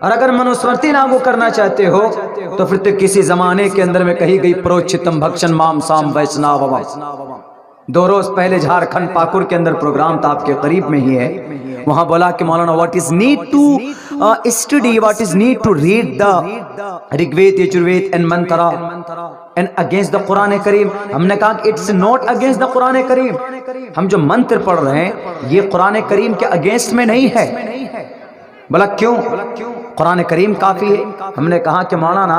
और अगर मनुस्मृति लागू करना चाहते हो तो फिर तो किसी जमाने के अंदर में कही गई प्रोचितम भक्षण माम साम वैष्णव। 2 रोज पहले झारखंड पाकुर के अंदर प्रोग्राम था, आपके करीब में ही है, वहां बोला कि मौलाना what is need to study, what is need to read the Rigveda Yajurveda and mantra and against the Quran Kareem. हमने कहा कि it's not against the Quran Kareem, हम जो मंत्र पढ़ रहे हैं ये कुरान करीम के अगेंस्ट में नहीं है। बोला क्यों? कुरान करीम काफी है। हमने कहा कि मौलाना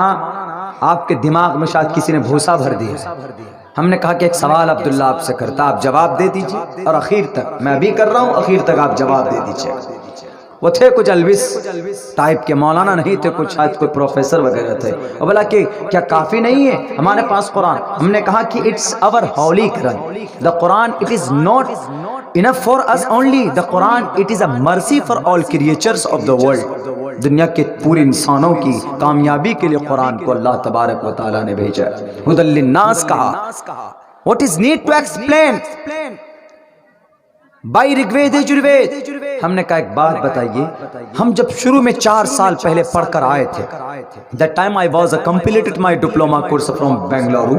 आपके दिमाग में शायद किसी ने भूसा भर दिया। हमने कहा कि एक सवाल अब्दुल्ला आपसे करता, आप जवाब दे दीजिए, और आखिर तक मैं भी कर रहा हूं, आखिर तक आप जवाब दे दीजिए। वो थे कुछ अलविस टाइप के, मौलाना नहीं थे, कुछ शायद कोई प्रोफेसर वगैरह थे। और बोला कि क्या काफी नहीं है हमारे पास कुरान? हमने कहा कि it's our Holi Quran, the Quran it is not enough for us only, the Quran it is a mercy for all creatures of the world. दुनिया के पूरे इंसानों की कामयाबी के लिए कुरान को अल्लाह तबारक व तआला ने भेजा। हुदल लिन्नास कहा, what is need to explain by Rigveda Yajurveda. हमने कहा एक बात बताइए, हम जब शुरू में 4 साल पहले पढ़कर आए थे, that time I was completed my diploma course from Bengaluru,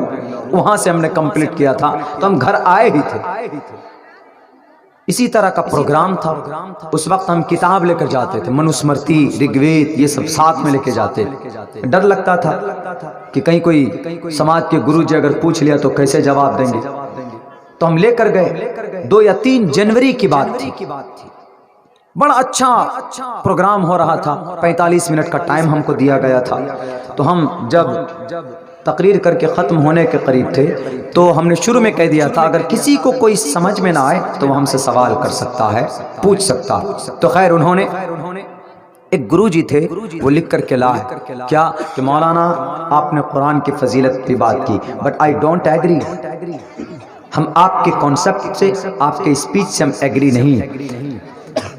वहां से हमने कंप्लीट किया था, तो हम घर आए ही थे, इसी तरह का प्रोग्राम था। उस वक्त हम किताब लेकर जाते थे, मनुस्मृति ऋग्वेद ये सब साथ में लेके जाते। डर लगता था कि कहीं कोई समाज के गुरुजी अगर पूछ लिया तो कैसे जवाब देंगे, तो हम लेकर गए। 2 या 3 जनवरी की बात थी, बड़ा अच्छा प्रोग्राम हो रहा था, 45 मिनट का टाइम हमको दिया गया था। तो हम जब तकरीर करके ख़त्म होने के करीब थे तो हमने शुरू में कह दिया था अगर किसी को कोई समझ में ना आए तो वो हमसे सवाल कर सकता है, पूछ सकता। तो खैर उन्होंने एक गुरुजी थे, वो लिख करके लाए क्या कि मौलाना आपने कुरान की फजीलत की बात की, बट आई डोंट एग्री, हम आपके कॉन्सेप्ट से आपके स्पीच से हम एग्री नहीं।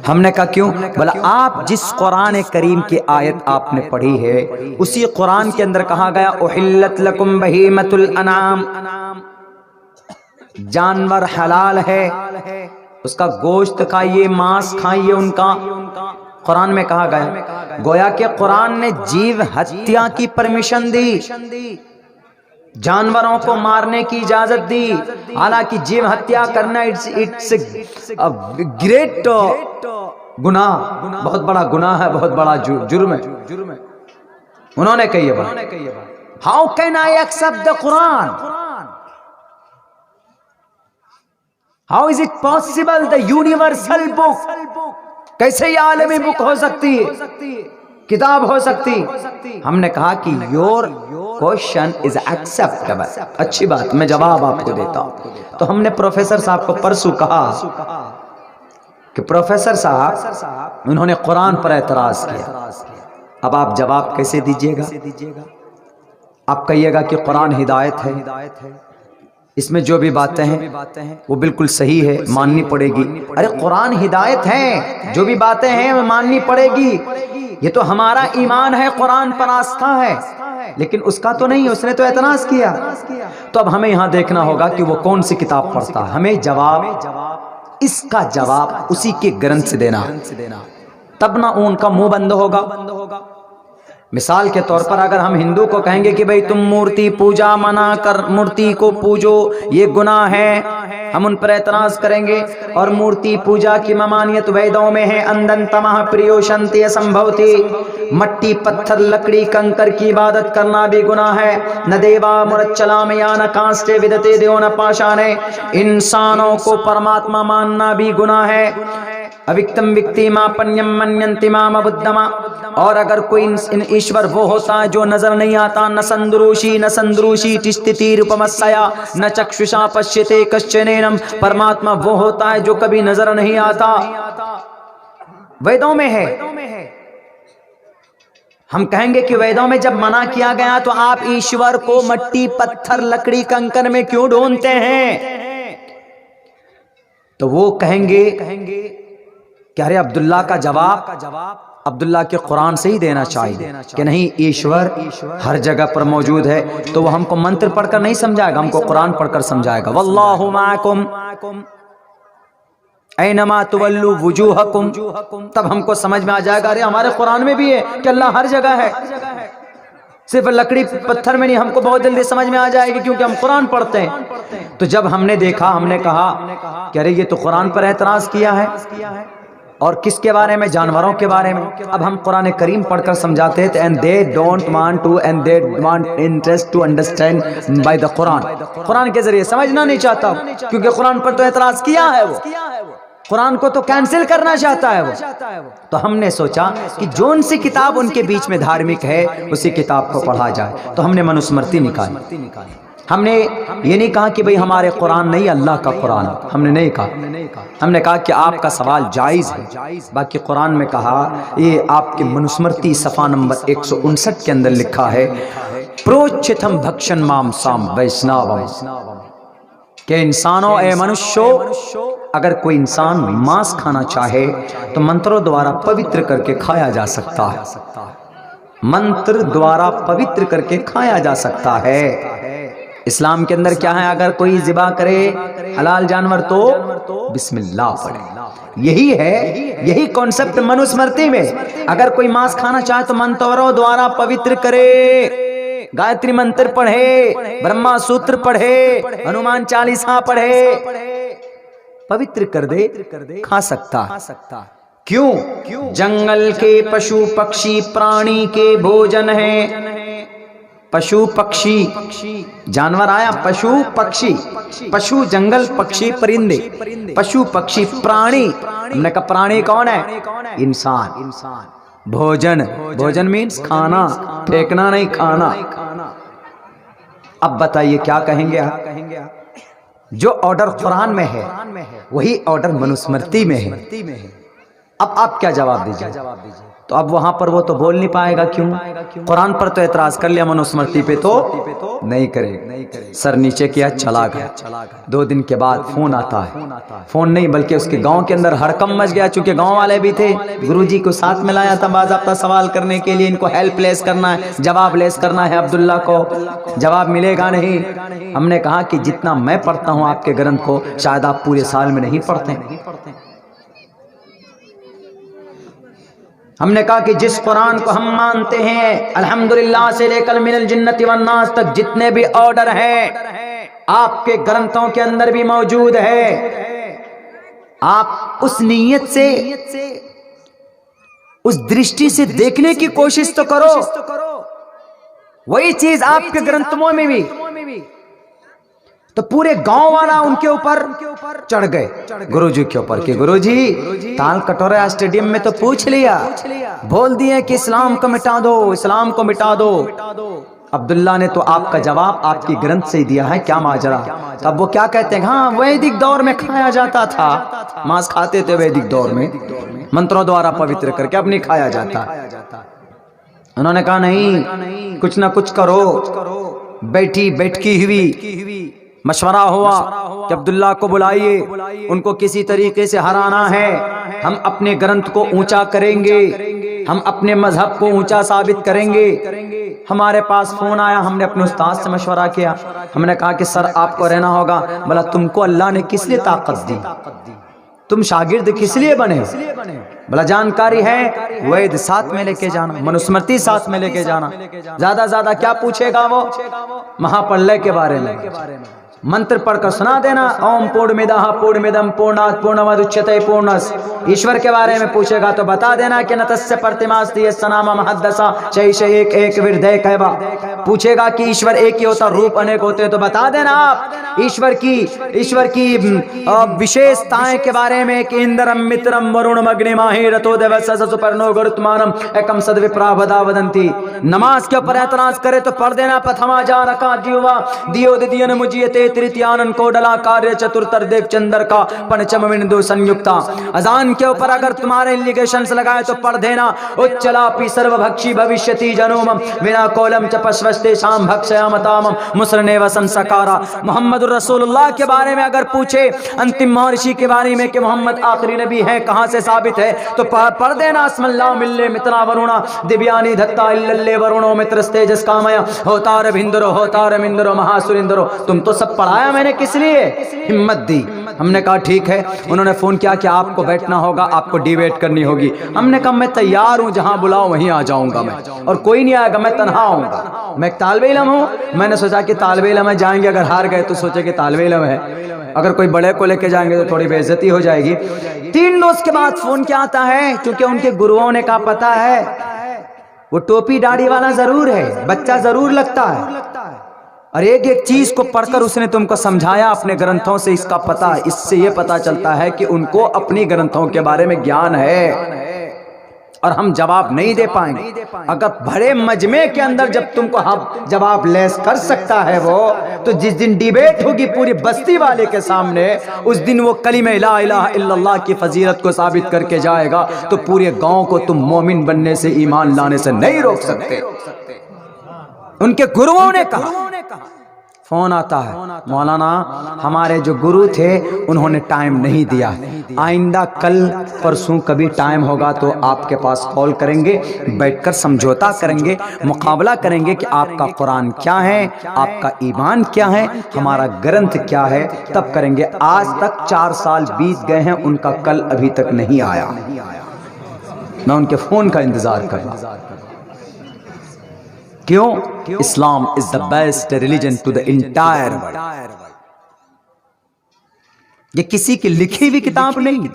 हमने कहा क्यों? बोला आप जिस कुरान करीम की आयत आपने पढ़ी है उसी कुरान के अंदर कहा गया उहिल्लत लकुम बहीमतुल अनाम, जानवर हलाल है, उसका गोश्त खाइए, मांस खाइए उनका, कुरान में कहा गया। गोया के कुरान ने जीव हत्या की परमिशन दी, जानवरों को मारने की इजाजत दी। हालांकि जीव हत्या करना इट्स ग्रेट गुनाह, बहुत बड़ा गुनाह है, बहुत बड़ा जुर्म है। उन्होंने कही है how can I accept the Quran, how is it possible the universal book, कैसे ये आलमी बुक हो सकती है, किताब हो सकती। हमने कहा कि योर क्वेश्चन इज एक्सेप्टेबल, अच्छी बात, मैं जवाब आपको देता हूं। तो हमने प्रोफेसर साहब को परसों कहा कि प्रोफेसर साहब उन्होंने कुरान पर एतराज किया, अब आप जवाब कैसे दीजिएगा? आप कहिएगा कि कुरान हिदायत है, इसमें जो भी बातें हैं वो बिल्कुल सही है, माननी पड़ेगी। अरे कुरान हिदायत है, जो भी बातें हैं वो माननी पड़ेगी, ये तो हमारा ईमान है, कुरान पर आस्था है, लेकिन उसका तो नहीं, उसने तो एतराज किया। तो अब हमें यहाँ देखना होगा कि वो कौन सी किताब पढ़ता है, हमें जवाब, इसका जवाब उसी के ग्रंथ से देना, तब ना उनका मुंह बंद होगा। मिसाल के तौर पर अगर हम हिंदू को कहेंगे कि भाई तुम मूर्ति पूजा मना कर, मूर्ति को पूजो ये गुनाह है, हम उन पर एतराज करेंगे। और मूर्ति पूजा की ममानियत वेदों में है, अंदन तमह प्रियोशंति असंभवति, मट्टी पत्थर लकड़ी कंकर की इबादत करना भी गुनाह है। न देवा मुरच्चलाम या न कांस्टे विदते देव न पाषाणे, इंसानों को परमात्मा मानना भी गुनाह है। अविक्तम विक्ति मां पन्यम मन्यन्ति माम बुद्धमा, और अगर कोई ईश्वर वो होता है जो नजर नहीं आता, न संदृशी तिष्ठिति रूपमस्या न चक्षुषा पश्यते कश्चनेनम, परमात्मा वो होता है जो कभी नजर नहीं आता, वेदों में है। हम कहेंगे कि वेदों में जब मना किया गया तो आप ईश्वर को मट्टी पत्थर लकड़ी कंकड़ में क्यों ढूंढते हैं? तो वो कहेंगे कि अरे अब्दुल्ला का जवाब अब्दुल्ला के कुरान से ही देना चाहिए कि नहीं, ईश्वर हर जगह पर मौजूद है। तो वो हमको मंत्र पढ़कर नहीं समझाएगा, हमको कुरान पढ़कर समझाएगा। वल्लाहु माअकुम, ऐनमा तुवल्लु वुजूहकुम, तब हमको समझ में आ जाएगा अरे हमारे कुरान में भी है कि अल्लाह हर जगह है। सिर्फ लकड़ी पत्थर में नहीं, हमको बहुत जल्दी समझ में आ जाएगी क्योंकि हम कुरान पढ़ते हैं। तो जब हमने देखा, हमने कहा कि अरे ये तो कुरान पर एतराज किया है, और किसके बारे में? जानवरों के बारे में। अब हम कुरान करीम पढ़कर समझाते हैं, and they don't want to and they want interest to understand by the Quran. Quran के जरिए समझना नहीं चाहता क्योंकि कुरान पर तो एतराज किया है, वो कुरान को तो कैंसिल करना चाहता है वो। तो हमने सोचा कि जोन सी किताब उनके बीच में धार्मिक है उसी किताब को पढ़ा जाए। तो हमने मनुस्मृति निकाली। हमने ये नहीं कहा कि भाई हमारे कुरान नहीं, अल्लाह का कुरान, हमने नहीं कहा। हमने कहा कि आपका सवाल जायज़ है। बाकी कुरान में कहा, ये आपके मनुस्मृति सफ़ा नंबर 159 के अंदर लिखा है, प्रोच्चितम भक्षण मांसाम वैष्णवम, के इंसानों ए मनुष्यों, अगर कोई इंसान मांस खाना चाहे तो मंत्रों द्वारा पवित्र करके खाया जा सकता है। मंत्र द्वारा पवित्र करके खाया जा सकता है। इस्लाम के अंदर क्या है? अगर कोई ज़िबा करे हलाल जानवर तो बिस्मिल्लाह पढ़े। यही है, यही कॉन्सेप्ट मनुस्मृति में। अगर कोई मांस खाना चाहे तो मंत्रों द्वारा पवित्र करे, गायत्री मंत्र पढ़े, ब्रह्मा सूत्र पढ़े, हनुमान चालीसा पढ़े, पवित्र कर दे, खा सकता। क्यों? जंगल के पशु पक्षी प्राणी के भोजन है। पशु पक्षी, जानवर आया, पशु पक्षी, पशु जंगल, पक्षी परिंदे, पशु पक्षी प्राणी। हमने कहा प्राणी कौन है? इंसान। भोजन, भोजन मीन्स खाना, फेंकना नहीं, खाना। अब बताइए क्या कहेंगे आप? जो ऑर्डर कुरान में है वही ऑर्डर मनुस्मृति में है। अब आप क्या जवाब दीजिए? तो अब वहां पर वो तो बोल नहीं पाएगा। क्यों? कुरान पर तो एतराज कर लिया, मनुस्मृति पे तो नहीं करे। सर नीचे किया, चला गया। 2 दिन के बाद फोन आता है, फोन नहीं बल्कि उसके गांव के अंदर हड़कंप मच गया। चूंकि गांव वाले भी थे, गुरुजी को साथ में लाया था बाज़ाब्ता सवाल करने के लिए, इनको हेल्प लेस करना है, जवाब लेस करना है। अब्दुल्ला को जवाब मिलेगा नहीं। हमने कहा कि जितना मैं पढ़ता हूँ आपके ग्रंथ को, शायद आप पूरे साल में नहीं पढ़ते। हमने कहा कि जिस कुरान को हम मानते हैं, अल्हम्दुलिल्लाह से लेकर मिनल जिन्नति वन्नास तक जितने भी ऑर्डर हैं आपके ग्रंथों के अंदर भी मौजूद है। आप उस नीयत से, उस दृष्टि से देखने की कोशिश तो करो। वही चीज आपके ग्रंथों में भी। तो पूरे गांव वाला उनके ऊपर चढ़ गए, गुरुजी के ऊपर, कि गुरुजी ताल कटोरा स्टेडियम में तो पूछ लिया, बोल दिए कि इस्लाम को मिटा दो, इस्लाम को मिटा दो। अब्दुल्ला ने तो आपका जवाब आपकी ग्रंथ से ही दिया है, क्या माजरा? तब वो क्या कहते हैं? हाँ, वैदिक दौर में खाया जाता था, मांस खाते थे वैदिक दौर में, मंत्रों द्वारा पवित्र करके, अब नहीं खाया जाता। उन्होंने कहा नहीं, कुछ ना कुछ करो। बैठकी हुई, मशवरा हुआ कि अब्दुल्ला को बुलाइए, उनको किसी तरीके से हराना है। हम अपने ग्रंथ को ऊंचा करेंगे, हम अपने मजहब को ऊंचा साबित करेंगे। हमारे पास फोन आया, हमने अपने उस्ताद से मशवरा किया। हमने कहा कि सर आपको रहना होगा। बोला तुमको अल्लाह ने किस लिए ताकत दी? तुम शागिर्द किस लिए बने? बोला जानकारी है, वेद साथ में लेके जाना, मनुस्मृति साथ में लेके जाना। ज्यादा क्या पूछेगा वो? महाप्रलय के बारे में मंत्र पढ़कर सुना देना, ओम पूर्णमिदः पूर्णमिदं पूर्णात् पूर्णमुदच्यते पूर्णस्य। ईश्वर के बारे में पूछेगा तो बता देना कि न तस्य प्रतिमास्ति यस्य नाम महद्दशा शैष एक विरधय कहवा। पूछेगा कि ईश्वर एक ही होता, रूप अनेक होते, तो बता देना आप ईश्वर की विशेषताएं के बारे में कि इंद्रम मित्रम वरुणम अग्निमाहि रतो देवस्य सुपर्णो गरुत्मानम एकम सद्विप्रा वदा वदन्ति। नमाज के ऊपर एतराज करे तो पढ़ देना, प्रथमा जा रका दियोवा दियो दिदियन मुजियते तृतीयानन कोडला कार्य चतुर्थर देव चंद्र का पंचम बिंदु संयुक्ता। अजान के ऊपर अगर तुम्हारे इंडिकेशंस लगाए तो पढ़ देना, उच्चलापि सर्वभक्षी भविष्यति जनोम बिना कोलम च पश्वस्ते शाम भक्षयामताम मुसरने वसन सकारा। मोहम्मद रसूलुल्लाह के बारे में अगर पूछे, अंतिम महर्षि के बारे में कि मोहम्मद आखिरी नबी है, कहां से साबित है, तो पढ़ देना अस्मल्लाह मिल्ले मित्रा वरुणा दिव्यानि धत्ता इल्लल्ले वरुणो मित्रस्तेजस कामया होतार भिंदरो होतार मिंदरो महासुरिंदरो। तुम तो सब पढ़ाया मैंने, किस लिए? हिम्मत दी। हमने कहा ठीक है। उन्होंने फ़ोन किया कि आपको बैठना होगा, आपको डिबेट करनी होगी। हमने कहा मैं तैयार हूँ, जहाँ बुलाओ वहीं आ जाऊँगा मैं, और कोई नहीं आएगा, मैं तनहा आऊँगा। मैं एक तालिबे इल्म हूँ। मैंने सोचा कि तालिबे इल्म है, जाएंगे अगर हार गए तो सोचे कि तालिबे इल्म है, अगर कोई बड़े को लेके जाएंगे तो थोड़ी बेइज्जती हो जाएगी। 3 रोज के बाद फ़ोन क्या आता है, क्योंकि उनके गुरुओं ने कहा पता है वो टोपी दाढ़ी वाला जरूर है, बच्चा जरूर लगता है, और एक एक चीज को पढ़कर उसने तुमको समझाया अपने ग्रंथों से, इसका पता, इससे ये पता चलता है कि उनको अपनी ग्रंथों के बारे में ज्ञान है, और हम जवाब नहीं दे पाएंगे। अगर बड़े मजमे के अंदर जब तुमको हम जवाब लेस कर सकता है वो, तो जिस दिन डिबेट होगी पूरी बस्ती वाले के सामने, उस दिन वो कलिमे ला इलाहा इल्लल्लाह की फजीलत को साबित करके जाएगा, तो पूरे गांव को तुम मोमिन बनने से, ईमान लाने से नहीं रोक सकते। उनके गुरुओं ने कहा। फोन आता है, मौलाना हमारे जो गुरु थे उन्होंने टाइम नहीं दिया, आइंदा कल परसों कभी टाइम होगा तो आपके पास कॉल करेंगे, बैठकर समझौता करेंगे, मुकाबला करेंगे कि आपका कुरान क्या है, आपका ईमान क्या है, हमारा ग्रंथ क्या है, तब करेंगे। आज तक 4 साल बीत गए हैं, उनका कल अभी तक नहीं आया। मैं उनके फोन का इंतजार कर रहा। क्यों? Islam is the best religion to the entire world. ये किसी की लिखी हुई किताब नहीं,